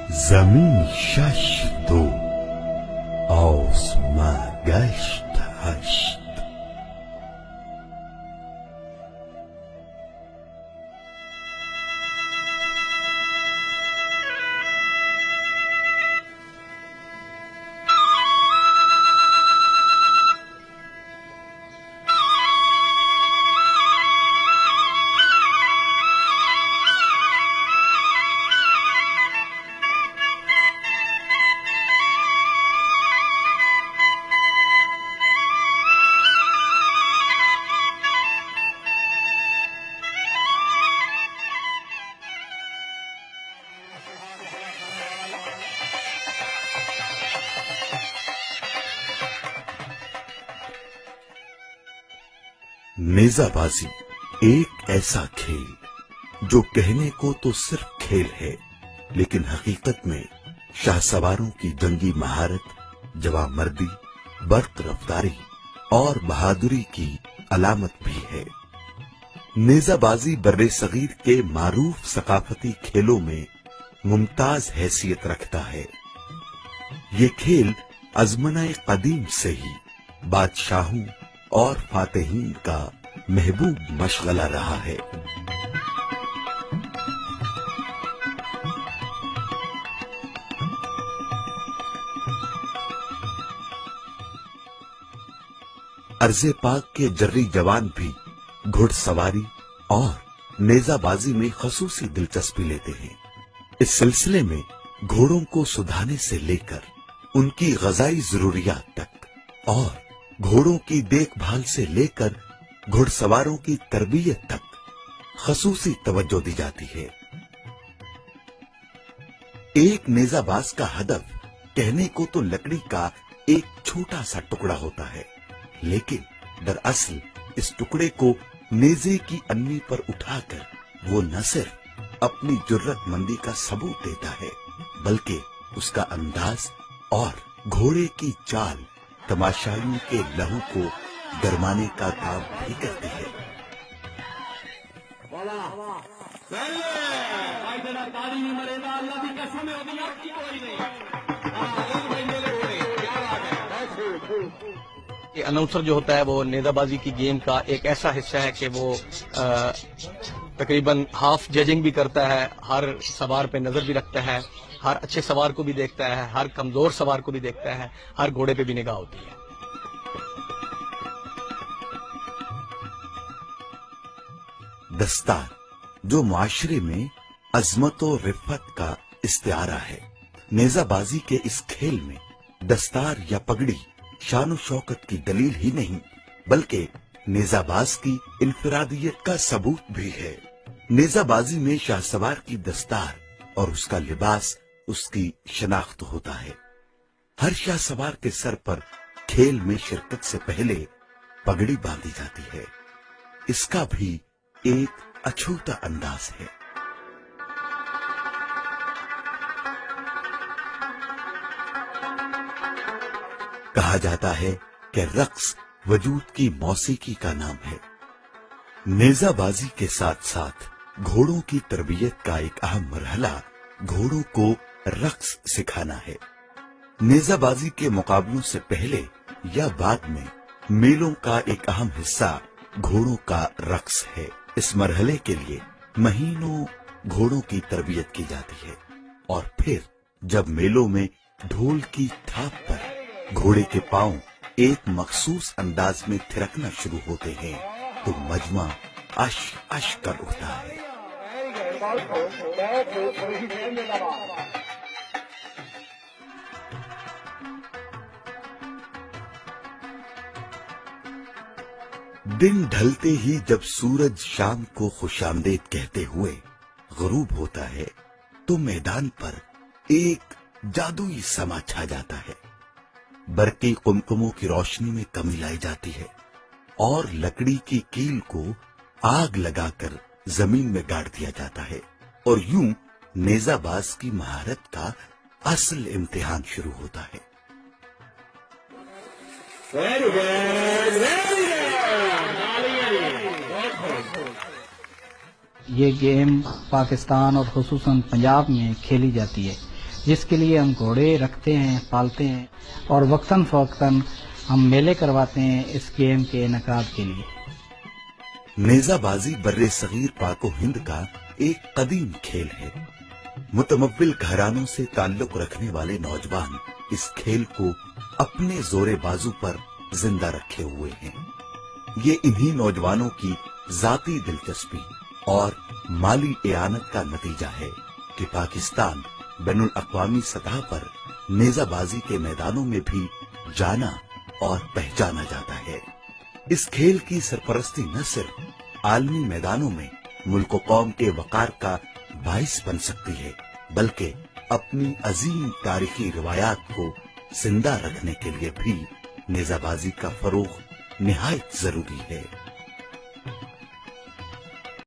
زمین شش دو آسمان گشت هشت. نیزہ بازی ایک ایسا کھیل جو کہنے کو تو صرف کھیل ہے، لیکن حقیقت میں شاہ سواروں کی جنگی مہارت، جواں مردی، برق رفتاری اور بہادری کی علامت بھی ہے۔ نیزہ بازی بر صغیر کے معروف ثقافتی کھیلوں میں ممتاز حیثیت رکھتا ہے۔ یہ کھیل ازمنہ قدیم سے ہی بادشاہوں اور فاتحین کا محبوب مشغلہ رہا ہے۔ ارض پاک کے جری جوان بھی گھڑ سواری اور نیزہ بازی میں خصوصی دلچسپی لیتے ہیں۔ اس سلسلے میں گھوڑوں کو سدھانے سے لے کر ان کی غذائی ضروریات تک اور گھوڑوں کی دیکھ بھال سے لے کر گھڑ سواروں کی تربیت تک خصوصی توجہ دی جاتی ہے۔ ایک نیزہ باز کا ہدف کہنے کو تو لکڑی کا ایک چھوٹا سا ٹکڑا ہوتا ہے، لیکن دراصل اس ٹکڑے کو نیزے کی انوی پر اٹھا کر وہ نہ صرف اپنی جرت مندی کا ثبوت دیتا ہے، بلکہ اس کا انداز اور گھوڑے کی چال تماشائیوں کے لہو کو گرمانے کا کام بھی کرتے ہیں۔ یہ اناؤنسر جو ہوتا ہے وہ نیزہ بازی کی گیم کا ایک ایسا حصہ ہے کہ وہ تقریباً ہاف ججنگ بھی کرتا ہے، ہر سوار پہ نظر بھی رکھتا ہے، ہر اچھے سوار کو بھی دیکھتا ہے، ہر کمزور سوار کو بھی دیکھتا ہے، ہر گھوڑے پہ بھی نگاہ ہوتی ہے۔ دستار جو معاشرے میں عظمت و رفت کا استعارہ ہے، نیزہ بازی کے اس کھیل میں دستار یا پگڑی شان و شوکت کی دلیل ہی نہیں بلکہ نیزہ باز کی انفرادیت کا ثبوت بھی ہے۔ نیزہ بازی میں شاہ سوار کی دستار اور اس کا لباس اس کی شناخت ہوتا ہے۔ ہر شاہ سوار کے سر پر کھیل میں شرکت سے پہلے پگڑی باندھی جاتی ہے۔ اس کا بھی ایک اچھوتا انداز ہے۔ کہا جاتا ہے کہ رقص وجود کی موسیقی کا نام ہے۔ نیزہ بازی کے ساتھ ساتھ گھوڑوں کی تربیت کا ایک اہم مرحلہ گھوڑوں کو رقص سکھانا ہے۔ نیزہ بازی کے مقابلوں سے پہلے یا بعد میں میلوں کا ایک اہم حصہ گھوڑوں کا رقص ہے۔ اس مرحلے کے لیے مہینوں گھوڑوں کی تربیت کی جاتی ہے، اور پھر جب میلوں میں ڈھول کی تھاپ پر گھوڑے کے پاؤں ایک مخصوص انداز میں تھرکنا شروع ہوتے ہیں تو مجمع اش اش کر اٹھتا ہے۔ دن ڈھلتے ہی جب سورج شام کو خوش آمدید کہتے ہوئے غروب ہوتا ہے تو میدان پر ایک جادوئی سما چھا جاتا ہے۔ برقی قمقموں کی روشنی میں کمی لائی جاتی ہے اور لکڑی کی کیل کو آگ لگا کر زمین میں گاڑ دیا جاتا ہے، اور یوں نیزہ باز کی مہارت کا اصل امتحان شروع ہوتا ہے۔ یہ گیم پاکستان اور خصوصاً پنجاب میں کھیلی جاتی ہے۔ جس کے لیے ہم گھوڑے رکھتے ہیں، پالتے ہیں، اور وقتاً فوقتاً ہم میلے کرواتے ہیں اس گیم کے انعقاد کے لیے۔ نیزہ بازی بر صغیر پاک و ہند کا ایک قدیم کھیل ہے۔ متمول گھرانوں سے تعلق رکھنے والے نوجوان اس کھیل کو اپنے زور بازو پر زندہ رکھے ہوئے ہیں۔ یہ انہی نوجوانوں کی ذاتی دلچسپی اور مالی اعانت کا نتیجہ ہے کہ پاکستان بین الاقوامی سطح پر نیزہ بازی کے میدانوں میں بھی جانا اور پہچانا جاتا ہے۔ اس کھیل کی سرپرستی نہ صرف عالمی میدانوں میں ملک و قوم کے وقار کا باعث بن سکتی ہے، بلکہ اپنی عظیم تاریخی روایات کو زندہ رکھنے کے لیے بھی نیزہ بازی کا فروغ نہایت ضروری ہے۔